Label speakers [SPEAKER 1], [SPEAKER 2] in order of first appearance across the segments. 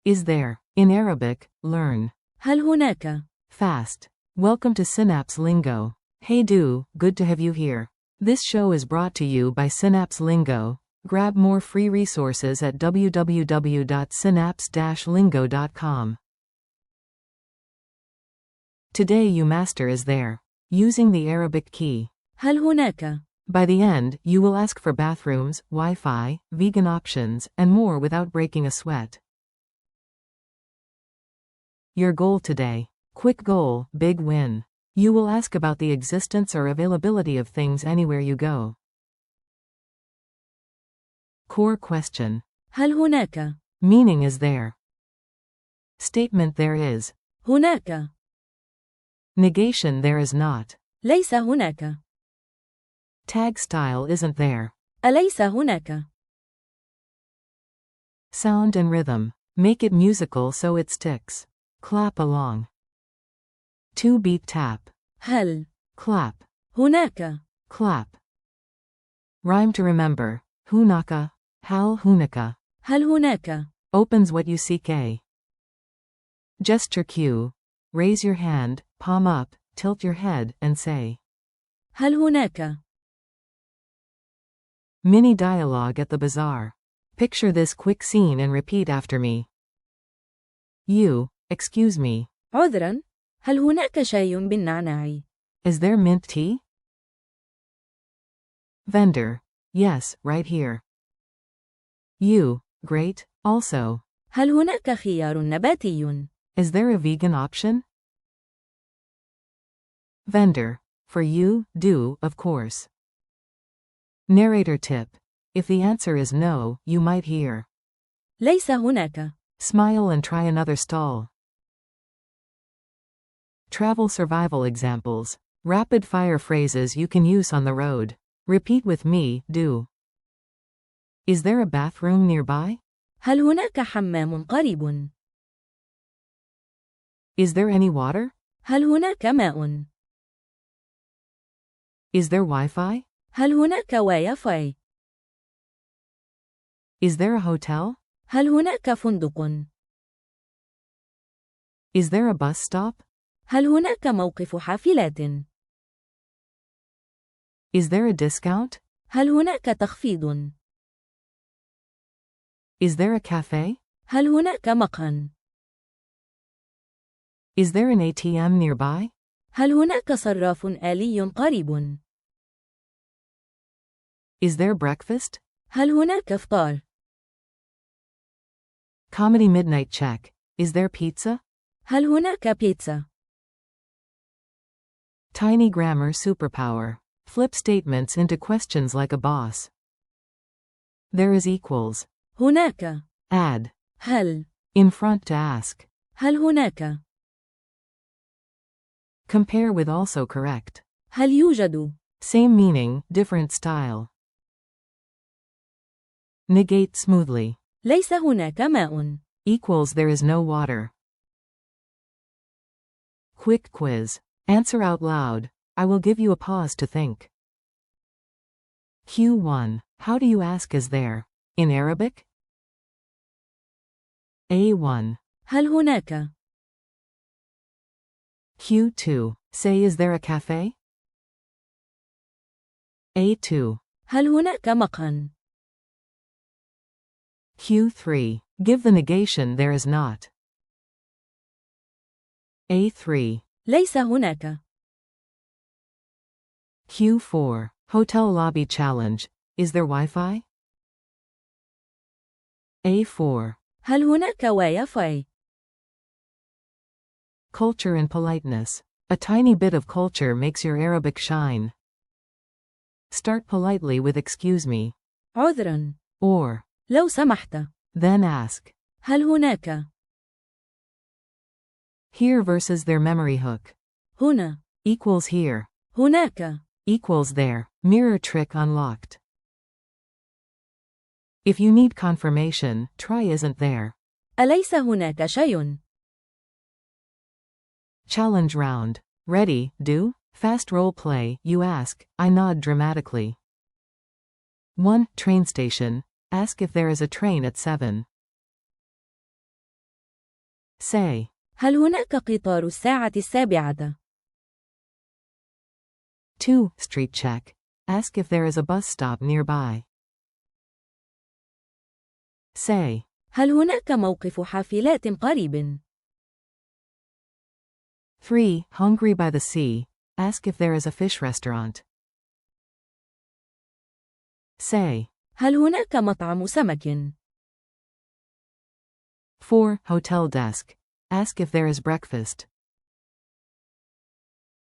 [SPEAKER 1] Is there. In Arabic, learn.
[SPEAKER 2] هل هناك؟
[SPEAKER 1] Fast. Welcome to Synapse Lingo. Hey do, good to have you here. This show is brought to you by Synapse Lingo. Grab more free resources at www.synapse-lingo.com. Today you master is there. Using the Arabic key.
[SPEAKER 2] هل هناك؟
[SPEAKER 1] By the end, you will ask for bathrooms, Wi-Fi, vegan options, and more without breaking a sweat. Your goal today. Quick goal, big win. You will ask about the existence or availability of things anywhere you go. Core question.
[SPEAKER 2] هل هناك؟
[SPEAKER 1] Meaning is there. Statement there is.
[SPEAKER 2] هناك.
[SPEAKER 1] Negation there is not.
[SPEAKER 2] ليس هناك.
[SPEAKER 1] Tag style isn't there.
[SPEAKER 2] أليس هناك؟
[SPEAKER 1] Sound and rhythm. Make it musical so it sticks. Clap along. 2-beat tap.
[SPEAKER 2] هل.
[SPEAKER 1] Clap.
[SPEAKER 2] هناك.
[SPEAKER 1] Clap. Rhyme to remember. Hunaka. Hal hunaka.
[SPEAKER 2] هل هناك؟
[SPEAKER 1] Opens what you seek. Gesture cue. Raise your hand, palm up, tilt your head, and say.
[SPEAKER 2] هل هناك؟
[SPEAKER 1] Mini dialogue at the bazaar. Picture this quick scene and repeat after me. You, excuse me.
[SPEAKER 2] عذرا، هل هناك شاي بالنعناع؟
[SPEAKER 1] Is there mint tea? Vendor. Yes, right here. You, great, also.
[SPEAKER 2] هل هناك خيار نباتي؟
[SPEAKER 1] Is there a vegan option? Vendor. For you, do, of course. Narrator tip. If the answer is no, you might hear.
[SPEAKER 2] ليس هناك.
[SPEAKER 1] Smile and try another stall. Travel survival examples. Rapid fire phrases you can use on the road. Repeat with me, do. Is there a bathroom nearby?
[SPEAKER 2] هل هناك حمام قريب؟
[SPEAKER 1] Is there any water?
[SPEAKER 2] هل هناك ماء؟
[SPEAKER 1] Is there Wi-Fi?
[SPEAKER 2] هل هناك واي فاي؟
[SPEAKER 1] Is there a hotel?
[SPEAKER 2] هل هناك فندق؟
[SPEAKER 1] Is there a bus stop?
[SPEAKER 2] هل هناك موقف حافلات؟
[SPEAKER 1] Is there a discount?
[SPEAKER 2] هل هناك تخفيض؟
[SPEAKER 1] Is there a cafe?
[SPEAKER 2] هل هناك مقهى؟
[SPEAKER 1] Is there an ATM nearby?
[SPEAKER 2] هل هناك صراف آلي قريب؟
[SPEAKER 1] Is there breakfast?
[SPEAKER 2] هل هناك إفطار؟
[SPEAKER 1] Comedy midnight check. Is there pizza?
[SPEAKER 2] هل هناك بيتزا؟
[SPEAKER 1] Tiny grammar superpower. Flip statements into questions like a boss. There is equals.
[SPEAKER 2] هناك.
[SPEAKER 1] Add.
[SPEAKER 2] هل.
[SPEAKER 1] In front to ask.
[SPEAKER 2] هل هناك؟
[SPEAKER 1] Compare with also correct.
[SPEAKER 2] هل يوجد؟
[SPEAKER 1] Same meaning, different style. Negate smoothly.
[SPEAKER 2] ليس هناك ماء.
[SPEAKER 1] Equals there is no water. Quick quiz. Answer out loud. I will give you a pause to think. Q1. How do you ask is there? In Arabic? A1.
[SPEAKER 2] هل هناك؟
[SPEAKER 1] Q2. Say is there a cafe? A2.
[SPEAKER 2] هل هناك مقهى؟
[SPEAKER 1] Q3. Give the negation there is not. A3.
[SPEAKER 2] ليس هناك.
[SPEAKER 1] Q4. Hotel lobby challenge. Is there Wi-Fi? A4.
[SPEAKER 2] هل هناك واي فاي؟
[SPEAKER 1] Culture and politeness. A tiny bit of culture makes your Arabic shine. Start politely with excuse me.
[SPEAKER 2] عذرا.
[SPEAKER 1] Or.
[SPEAKER 2] لو سمحت.
[SPEAKER 1] Then ask.
[SPEAKER 2] هل هناك؟
[SPEAKER 1] Here versus their memory hook.
[SPEAKER 2] هنا.
[SPEAKER 1] Equals here.
[SPEAKER 2] هناك.
[SPEAKER 1] Equals there. Mirror trick unlocked. If you need confirmation, try isn't there.
[SPEAKER 2] أليس هناك شيء؟
[SPEAKER 1] Challenge round. Ready, do? Fast role play, you ask, I nod dramatically. 1. Train station. Ask if there is a train at 7. Say.
[SPEAKER 2] هل هناك قطار الساعة 7؟
[SPEAKER 1] 2. Street check. Ask if there is a bus stop nearby. Say.
[SPEAKER 2] هل هناك موقف حافلات قريب؟
[SPEAKER 1] 3. Hungry by the sea. Ask if there is a fish restaurant. Say.
[SPEAKER 2] هل هناك مطعم سمك؟
[SPEAKER 1] 4. Hotel desk. Ask if there is breakfast.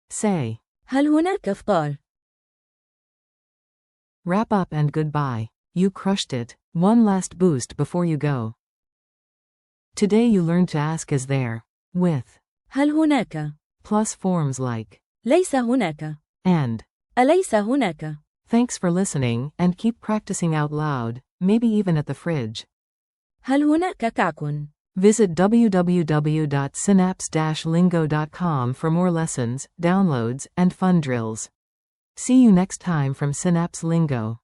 [SPEAKER 1] Say.
[SPEAKER 2] هل هناك فطار؟
[SPEAKER 1] Wrap up and goodbye. You crushed it. One last boost before you go. Today you learned to ask is there. With.
[SPEAKER 2] هل هناك؟
[SPEAKER 1] Plus forms like.
[SPEAKER 2] ليس هناك.
[SPEAKER 1] And.
[SPEAKER 2] أليس هناك؟
[SPEAKER 1] Thanks for listening, and keep practicing out loud, maybe even at the fridge.
[SPEAKER 2] هل هناك كعك؟
[SPEAKER 1] Visit www.synapse-lingo.com for more lessons, downloads, and fun drills. See you next time from Synapse Lingo.